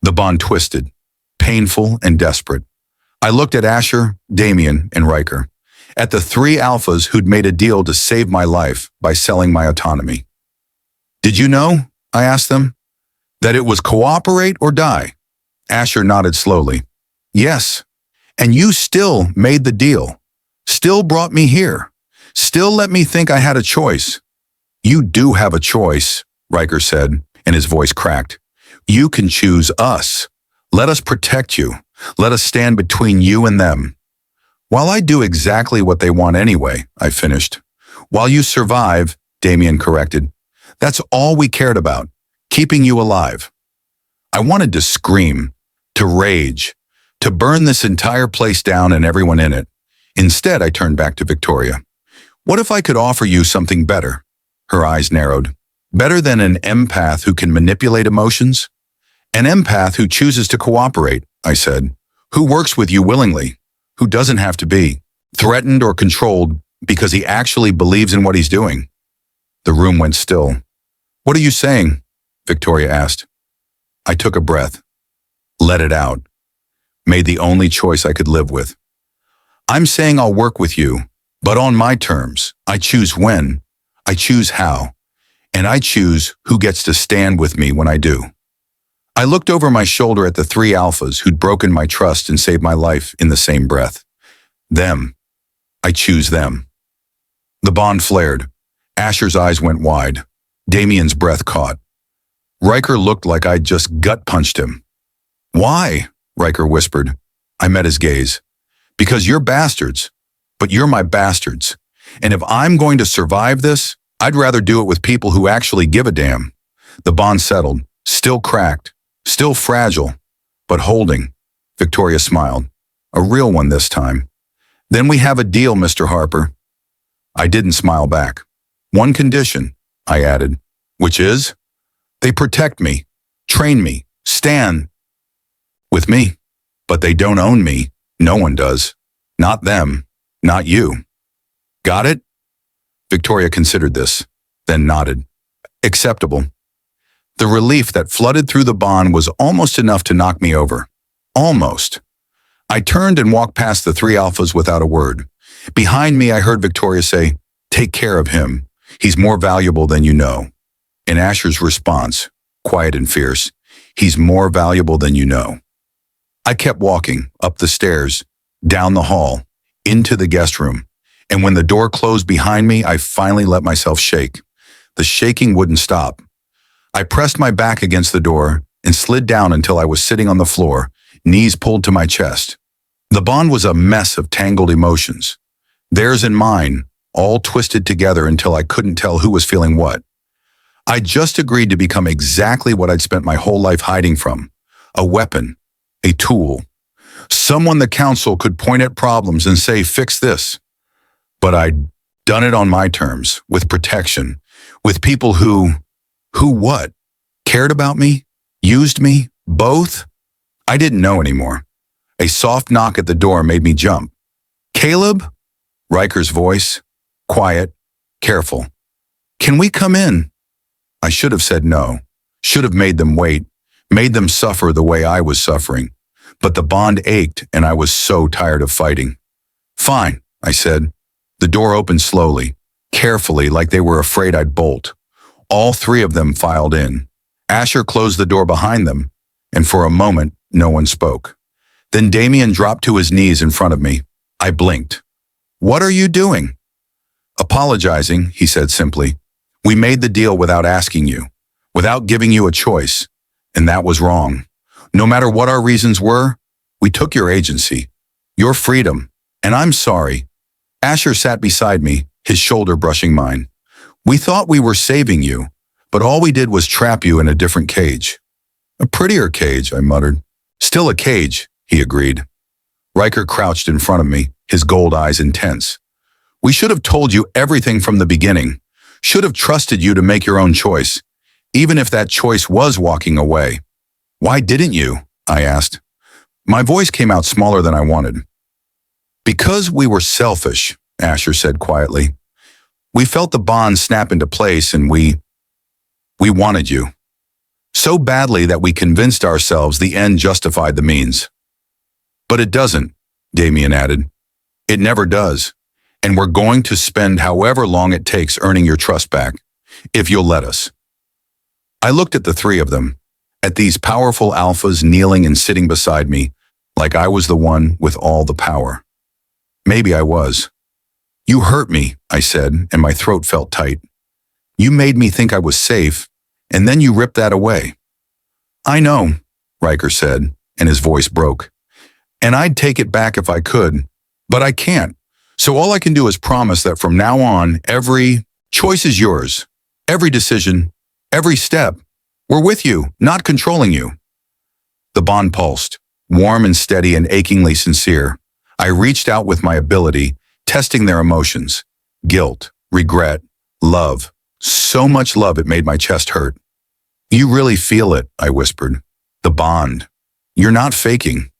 [SPEAKER 1] The bond twisted, painful and desperate. I looked at Asher, Damien, and Riker, at the three alphas who'd made a deal to save my life by selling my autonomy. Did you know, I asked them, that it was cooperate or die? Asher nodded slowly. Yes, and you still made the deal. Still brought me here. Still let me think I had a choice. You do have a choice, Riker said, and his voice cracked. You can choose us. Let us protect you. Let us stand between you and them. While I do exactly what they want anyway, I finished. While you survive, Damien corrected. That's all we cared about, keeping you alive. I wanted to scream, to rage, to burn this entire place down and everyone in it. Instead, I turned back to Victoria. What if I could offer you something better? Her eyes narrowed. Better than an empath who can manipulate emotions? An empath who chooses to cooperate, I said. Who works with you willingly? Who doesn't have to be threatened or controlled because he actually believes in what he's doing? The room went still. What are you saying? Victoria asked. I took a breath. Let it out. Made the only choice I could live with. I'm saying I'll work with you, but on my terms. I choose when, I choose how, and I choose who gets to stand with me when I do. I looked over my shoulder at the three alphas who'd broken my trust and saved my life in the same breath. Them. I choose them. The bond flared. Asher's eyes went wide. Damien's breath caught. Riker looked like I'd just gut-punched him. Why? Riker whispered. I met his gaze. Because you're bastards, but you're my bastards. And if I'm going to survive this, I'd rather do it with people who actually give a damn. The bond settled, still cracked, still fragile, but holding. Victoria smiled. A real one this time. Then we have a deal, Mr. Harper. I didn't smile back. One condition, I added, which is, they protect me, train me, stand with me, but they don't own me. No one does. Not them. Not you. Got it? Victoria considered this, then nodded. Acceptable. The relief that flooded through the bond was almost enough to knock me over. Almost. I turned and walked past the three alphas without a word. Behind me, I heard Victoria say, take care of him. He's more valuable than you know. And Asher's response, quiet and fierce, he's more valuable than you know. I kept walking, up the stairs, down the hall, into the guest room, and when the door closed behind me, I finally let myself shake. The shaking wouldn't stop. I pressed my back against the door and slid down until I was sitting on the floor, knees pulled to my chest. The bond was a mess of tangled emotions. Theirs and mine, all twisted together until I couldn't tell who was feeling what. I just agreed to become exactly what I'd spent my whole life hiding from, a weapon. A tool. Someone the council could point at problems and say, fix this. But I'd done it on my terms, with protection, with people who what? Cared about me? Used me? Both? I didn't know anymore. A soft knock at the door made me jump. Caleb? Riker's voice. Quiet. Careful. Can we come in? I should have said no. Should have made them wait, made them suffer the way I was suffering. But the bond ached, and I was so tired of fighting. Fine, I said. The door opened slowly, carefully, like they were afraid I'd bolt. All three of them filed in. Asher closed the door behind them, and for a moment, no one spoke. Then Damien dropped to his knees in front of me. I blinked. "What are you doing?" "Apologizing," he said simply. "We made the deal without asking you, without giving you a choice, and that was wrong. No matter what our reasons were, we took your agency, your freedom, and I'm sorry." Asher sat beside me, his shoulder brushing mine. "We thought we were saving you, but all we did was trap you in a different cage." "A prettier cage," I muttered. "Still a cage," he agreed. Riker crouched in front of me, his gold eyes intense. "We should have told you everything from the beginning, should have trusted you to make your own choice, even if that choice was walking away." "Why didn't you?" I asked. My voice came out smaller than I wanted. "Because we were selfish," Asher said quietly. "We felt the bond snap into place, and we wanted you. So badly that we convinced ourselves the end justified the means." "But it doesn't," Damien added. "It never does. And we're going to spend however long it takes earning your trust back, if you'll let us." I looked at the three of them, at these powerful alphas kneeling and sitting beside me, like I was the one with all the power. Maybe I was. "You hurt me," I said, and my throat felt tight. "You made me think I was safe, and then you ripped that away." "I know," Riker said, and his voice broke. "And I'd take it back if I could, but I can't. So all I can do is promise that from now on, every choice is yours. Every decision, every step. We're with you, not controlling you." The bond pulsed, warm and steady and achingly sincere. I reached out with my ability, testing their emotions. Guilt, regret, love. So much love it made my chest hurt. "You really feel it," I whispered. "The bond. You're not faking."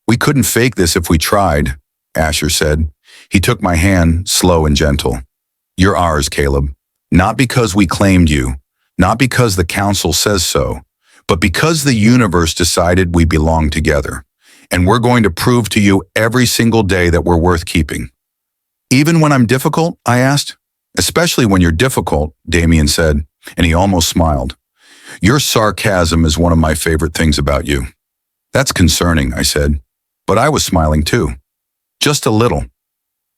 [SPEAKER 1] "We couldn't fake this if we tried," Asher said. He took my hand, slow and gentle. "You're ours, Caleb. Not because we claimed you, not because the council says so, but because the universe decided we belong together. And we're going to prove to you every single day that we're worth keeping." "Even when I'm difficult?" I asked. "Especially when you're difficult," Damien said, and he almost smiled. "Your sarcasm is one of my favorite things about you." "That's concerning," I said, but I was smiling too. Just a little.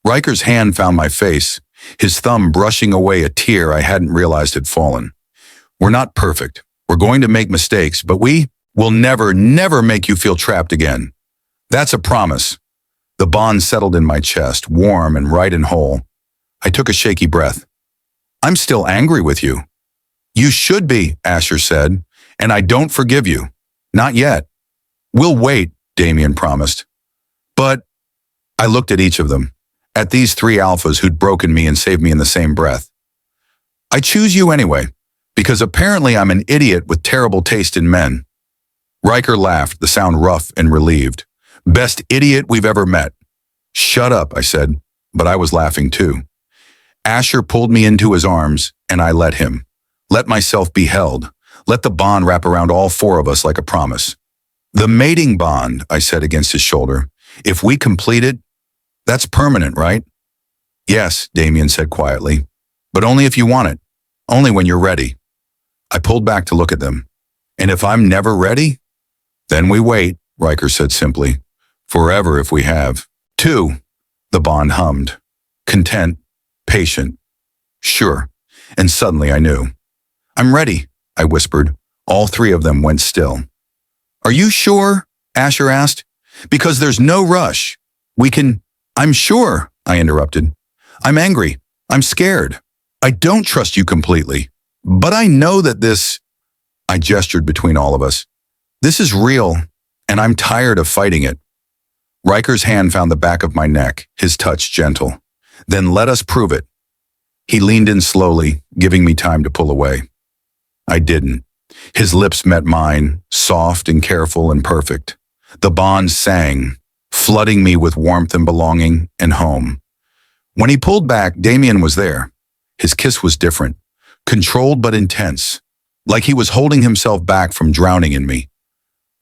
[SPEAKER 1] Riker's hand found my face, his thumb brushing away a tear I hadn't realized had fallen. "We're not perfect. We're going to make mistakes, but we will never, never make you feel trapped again. That's a promise." The bond settled in my chest, warm and right and whole. I took a shaky breath. "I'm still angry with you." "You should be," Asher said, "and I don't forgive you. Not yet." "We'll wait," Damien promised. "But..." I looked at each of them, at these three alphas who'd broken me and saved me in the same breath. "I choose you anyway, because apparently I'm an idiot with terrible taste in men." Riker laughed, the sound rough and relieved. "Best idiot we've ever met." "Shut up," I said, but I was laughing too. Asher pulled me into his arms, and I let him. Let myself be held. Let the bond wrap around all four of us like a promise. "The mating bond," I said against his shoulder. "If we complete it, that's permanent, right?" "Yes," Damien said quietly, "but only if you want it. Only when you're ready." I pulled back to look at them. "And if I'm never ready?" "Then we wait," Riker said simply. "Forever if we have." "Two," the bond hummed. Content, patient. Sure. And suddenly I knew. "I'm ready," I whispered. All three of them went still. "Are you sure?" Asher asked. "Because there's no rush. We can..." "I'm sure," I interrupted. "I'm angry. I'm scared. I don't trust you completely. But I know that this..." I gestured between all of us. "This is real, and I'm tired of fighting it." Riker's hand found the back of my neck, his touch gentle. "Then let us prove it." He leaned in slowly, giving me time to pull away. I didn't. His lips met mine, soft and careful and perfect. The bond sang, flooding me with warmth and belonging and home. When he pulled back, Damien was there. His kiss was different, controlled but intense. like he was holding himself back from drowning in me.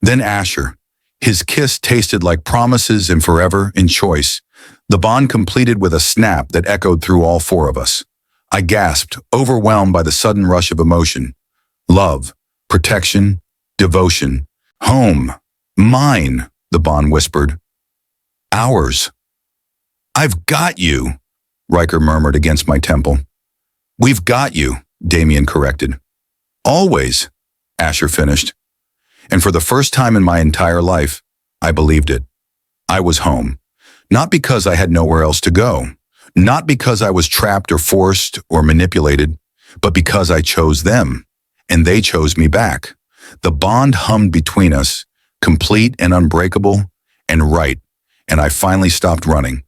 [SPEAKER 1] Then Asher. His kiss tasted like promises and forever in choice. The bond completed with a snap that echoed through all four of us. I gasped, overwhelmed by the sudden rush of emotion. Love, protection, devotion, home, mine, the bond whispered. Ours. I've got you, Riker murmured against my temple. We've got you, Damien corrected. Always, Asher finished. And for the first time in my entire life, I believed it. I was home. Not because I had nowhere else to go. Not because I was trapped or forced or manipulated, but because I chose them, and they chose me back. The bond hummed between us, complete and unbreakable, and right, and I finally stopped running.